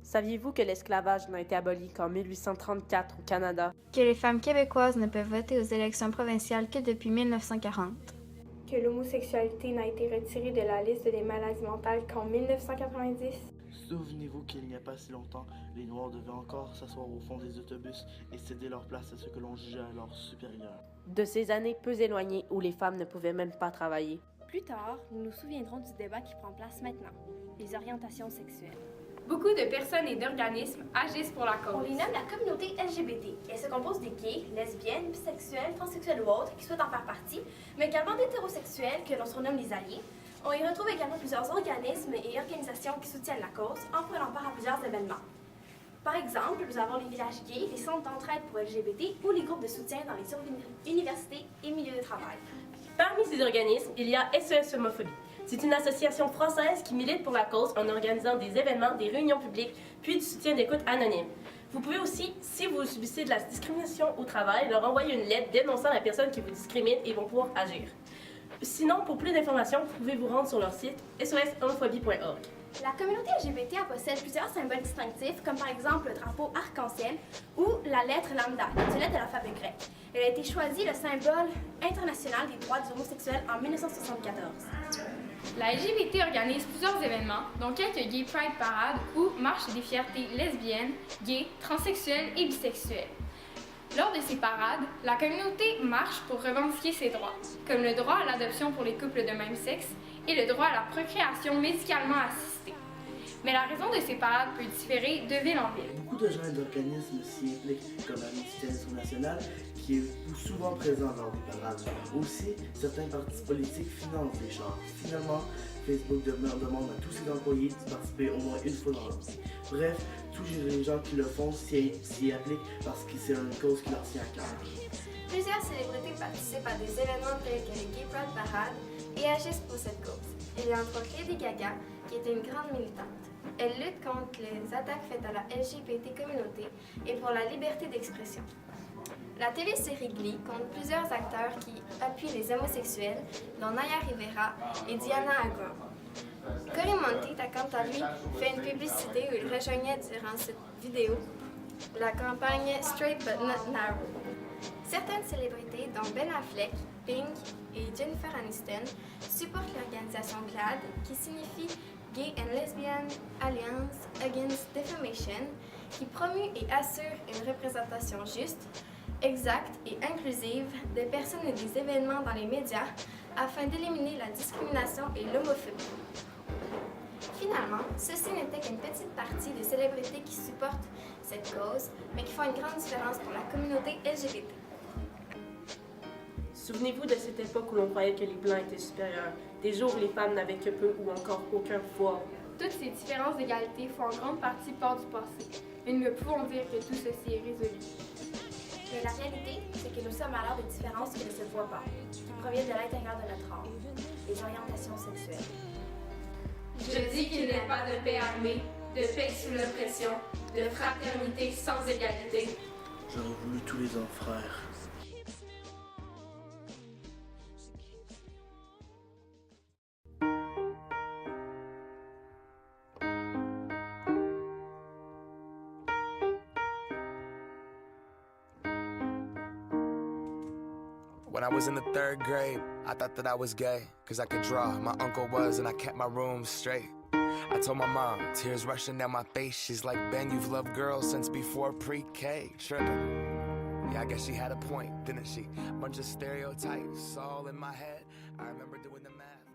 Saviez-vous que l'esclavage n'a été aboli qu'en 1834 au Canada? Que les femmes québécoises ne peuvent voter aux élections provinciales que depuis 1940. Que l'homosexualité n'a été retirée de la liste des maladies mentales qu'en 1990. Souvenez-vous qu'il n'y a pas si longtemps, les Noirs devaient encore s'asseoir au fond des autobus et céder leur place à ceux que l'on jugeait alors supérieurs. De ces années peu éloignées où les femmes ne pouvaient même pas travailler. Plus tard, nous nous souviendrons du débat qui prend place maintenant, les orientations sexuelles. Beaucoup de personnes et d'organismes agissent pour la cause. On les nomme la communauté LGBT. Elle se compose des gays, lesbiennes, bisexuels, transsexuels ou autres qui souhaitent en faire partie, mais également d'hétérosexuels que l'on surnomme les alliés. On y retrouve également plusieurs organismes et organisations qui soutiennent la cause en prenant part à plusieurs événements. Par exemple, nous avons les villages gays, les centres d'entraide pour LGBT ou les groupes de soutien dans les universités et milieux de travail. Parmi ces organismes, il y a SES Homophobie. C'est une association française qui milite pour la cause en organisant des événements, des réunions publiques, puis du soutien d'écoute anonyme. Vous pouvez aussi, si vous subissez de la discrimination au travail, leur envoyer une lettre dénonçant la personne qui vous discrimine et vont pouvoir agir. Sinon, pour plus d'informations, vous pouvez vous rendre sur leur site soshomophobie.org. La communauté LGBT possède plusieurs symboles distinctifs, comme par exemple le drapeau arc-en-ciel ou la lettre lambda, qui est une lettre de l'alphabet grec. Elle a été choisie le symbole international des droits des homosexuels en 1974. La LGBT organise plusieurs événements, dont quelques Gay Pride parades ou marches des fiertés lesbiennes, gays, transsexuelles et bisexuelles. Lors de ces parades, la communauté marche pour revendiquer ses droits, comme le droit à l'adoption pour les couples de même sexe et le droit à la procréation médicalement assistée. Mais la raison de ces parades peut différer de ville en ville. Beaucoup de gens et d'organismes s'y impliquent, comme Amnesty International, qui est souvent présent lors des parades. Aussi, certains partis politiques financent les chars. Finalement, Facebook demande à tous ses employés de participer au moins une fois dans leur vie. Bref, tous les gens qui le font s'y appliquent parce que c'est une cause qui leur tient à cœur. Plusieurs célébrités participent à des événements tels que les Gay Pride Parade et agissent pour cette cause. Il y a entre autres Lady Gaga, qui était une grande militante. Elle lutte contre les attaques faites à la LGBT communauté et pour la liberté d'expression. La télésérie Glee compte plusieurs acteurs qui appuient les homosexuels, dont Naya Rivera et Diana Agron. Cory Monteith a quant à lui fait une publicité où il rejoignait durant cette vidéo la campagne Straight But Not Narrow. Certaines célébrités, dont Ben Affleck, Pink et Jennifer Aniston, supportent l'organisation GLAAD, qui signifie Gay and Lesbian Alliance Against Defamation, qui promue et assure une représentation juste, exacte et inclusive des personnes et des événements dans les médias afin d'éliminer la discrimination et l'homophobie. Finalement, ceci n'était qu'une petite partie des célébrités qui supportent cette cause, mais qui font une grande différence pour la communauté LGBT. Souvenez-vous de cette époque où l'on croyait que les Blancs étaient supérieurs, des jours où les femmes n'avaient que peu ou encore aucun pouvoir. Toutes ces différences d'égalité font en grande partie part du passé, mais nous ne pouvons dire que tout ceci est résolu. Mais la réalité, c'est que nous sommes à l'heure de différences qui ne se voient pas, qui proviennent de l'intérieur de notre âme, les orientations sexuelles. Je dis qu'il n'est pas de paix armée, de paix sous l'oppression, de fraternité sans égalité. J'aurais voulu tous les hommes frères. When I was in the 3rd grade, I thought that I was gay, cause I could draw. My uncle was, and I kept my room straight. I told my mom, tears rushing down my face. She's like, Ben, you've loved girls since before pre-K. Tripping. Yeah, I guess she had a point, didn't she? Bunch of stereotypes all in my head. I remember doing the math.